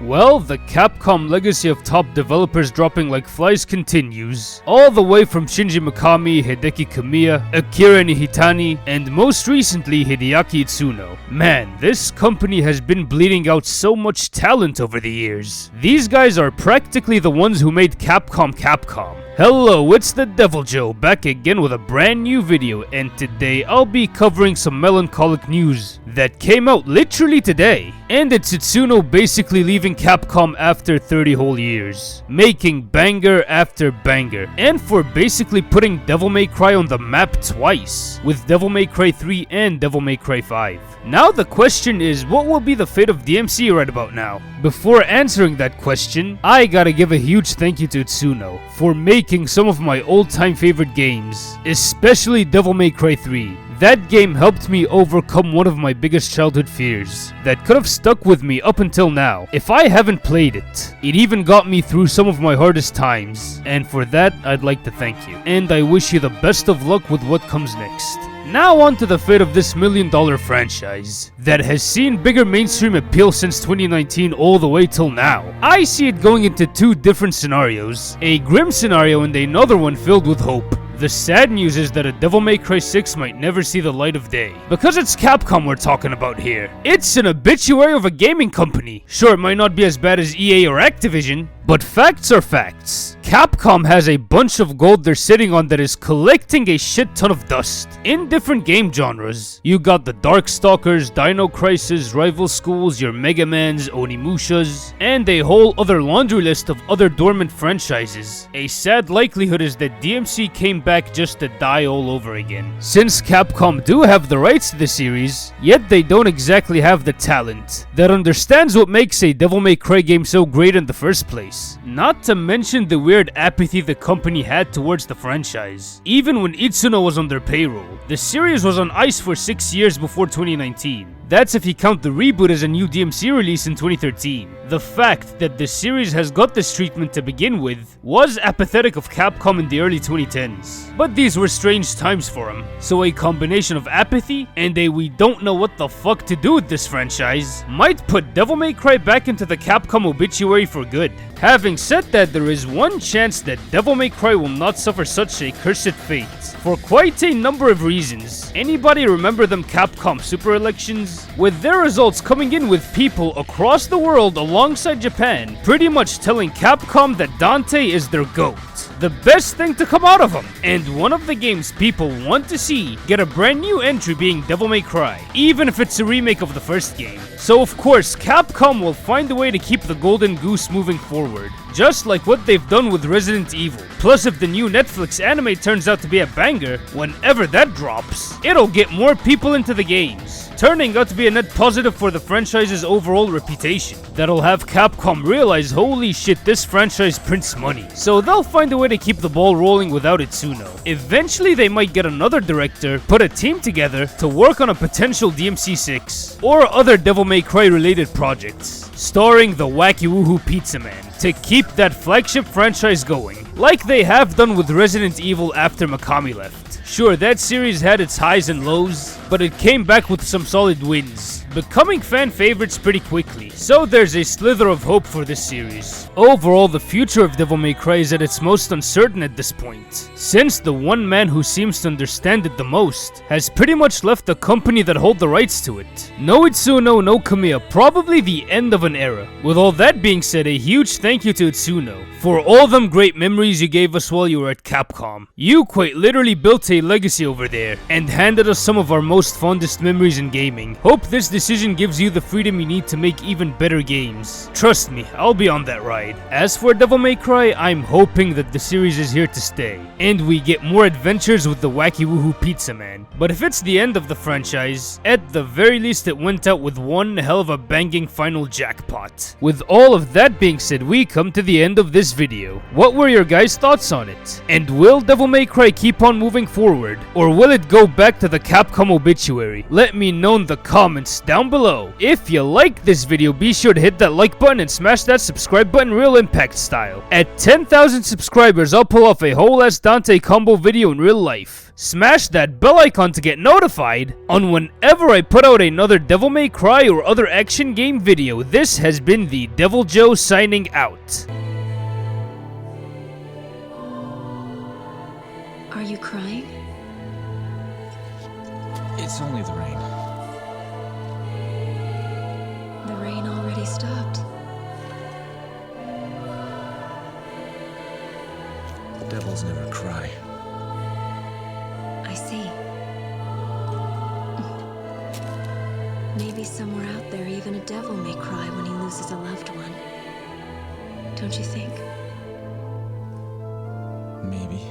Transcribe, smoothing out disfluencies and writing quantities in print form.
Well, the Capcom legacy of top developers dropping like flies continues, all the way from Shinji Mikami, Hideki Kamiya, Akira Nihitani, and most recently Hideaki Itsuno. Man, this company has been bleeding out so much talent over the years. These guys are practically the ones who made Capcom. Hello, it's the Devil Joe, back again with a brand new video, and today I'll be covering some melancholic news that came out literally today. And it's Itsuno basically leaving Capcom after 30 whole years, making banger after banger, and for basically putting Devil May Cry on the map twice, with Devil May Cry 3 and Devil May Cry 5. Now the question is, what will be the fate of DMC right about now? Before answering that question, I gotta give a huge thank you to Itsuno for making some of my old-time favorite games, especially Devil May Cry 3. That game helped me overcome one of my biggest childhood fears that could have stuck with me up until now if I haven't played it. It even got me through some of my hardest times, and for that I'd like to thank you. And I wish you the best of luck with what comes next. Now on to the fate of this $1 million franchise that has seen bigger mainstream appeal since 2019 all the way till now. I see it going into two different scenarios, a grim scenario and another one filled with hope. The sad news is that a Devil May Cry 6 might never see the light of day, because it's Capcom we're talking about here. It's an obituary of a gaming company. Sure, it might not be as bad as EA or Activision, but facts are facts. Capcom has a bunch of gold they're sitting on that is collecting a shit ton of dust in different game genres. You got the Darkstalkers, Dino Crisis, Rival Schools, your Mega Mans, Onimushas, and a whole other laundry list of other dormant franchises. A sad likelihood is that DMC came back just to die all over again. Since Capcom do have the rights to the series, yet they don't exactly have the talent that understands what makes a Devil May Cry game so great in the first place. Not to mention the weird apathy the company had towards the franchise. Even when Itsuno was on their payroll, the series was on ice for 6 years before 2019. That's if you count the reboot as a new DMC release in 2013. The fact that the series has got this treatment to begin with was apathetic of Capcom in the early 2010s. But these were strange times for them, so a combination of apathy and a we don't know what the fuck to do with this franchise might put Devil May Cry back into the Capcom obituary for good. Having said that, there is one chance that Devil May Cry will not suffer such a cursed fate, for quite a number of reasons. Anybody remember them Capcom Super Elections? With their results coming in with people across the world alongside Japan pretty much telling Capcom that Dante is their GOAT, the best thing to come out of them, and one of the games people want to see get a brand new entry being Devil May Cry, even if it's a remake of the first game. So of course Capcom will find a way to keep the golden goose moving forward, just like what they've done with Resident Evil. Plus, if the new Netflix anime turns out to be a banger, whenever that drops, it'll get more people into the games, turning out to be a net positive for the franchise's overall reputation. That'll have Capcom realize, holy shit, this franchise prints money. So they'll find a way to keep the ball rolling without Itsuno. Eventually they might get another director, put a team together to work on a potential DMC 6, or other Devil May Cry related projects, starring the wacky woohoo Pizza Man, to keep that flagship franchise going, like they have done with Resident Evil after Mikami left. Sure, that series had its highs and lows, but it came back with some solid wins, becoming fan favorites pretty quickly. So there's a slither of hope for this series. Overall, the future of Devil May Cry is at its most uncertain at this point, since the one man who seems to understand it the most has pretty much left the company that hold the rights to it. No Itsuno, no Kamiya, probably the end of an era. With all that being said, a huge thank you to Itsuno for all them great memories you gave us while you were at Capcom. You quite literally built a legacy over there and handed us some of our most fondest memories in gaming. Hope this decision gives you the freedom you need to make even better games. Trust me, I'll be on that ride. As for Devil May Cry, I'm hoping that the series is here to stay, and we get more adventures with the wacky woohoo Pizza Man. But if it's the end of the franchise, at the very least it went out with one hell of a banging final jackpot. With all of that being said, we come to the end of this video. What were your guys' thoughts on it. And will Devil May Cry keep on moving forward, or will it go back to the Capcom obituary? Let me know in the comments down below. If you like this video, be sure to hit that like button and smash that subscribe button real impact style. At 10,000 subscribers, I'll pull off a whole ass Dante combo video in real life. Smash that bell icon to get notified on whenever I put out another Devil May Cry or other action game video. This has been the Devil Joe signing out. Are you crying? It's only the rain. The rain already stopped. Devils never cry. I see. Maybe somewhere out there, even a devil may cry when he loses a loved one. Don't you think? Maybe.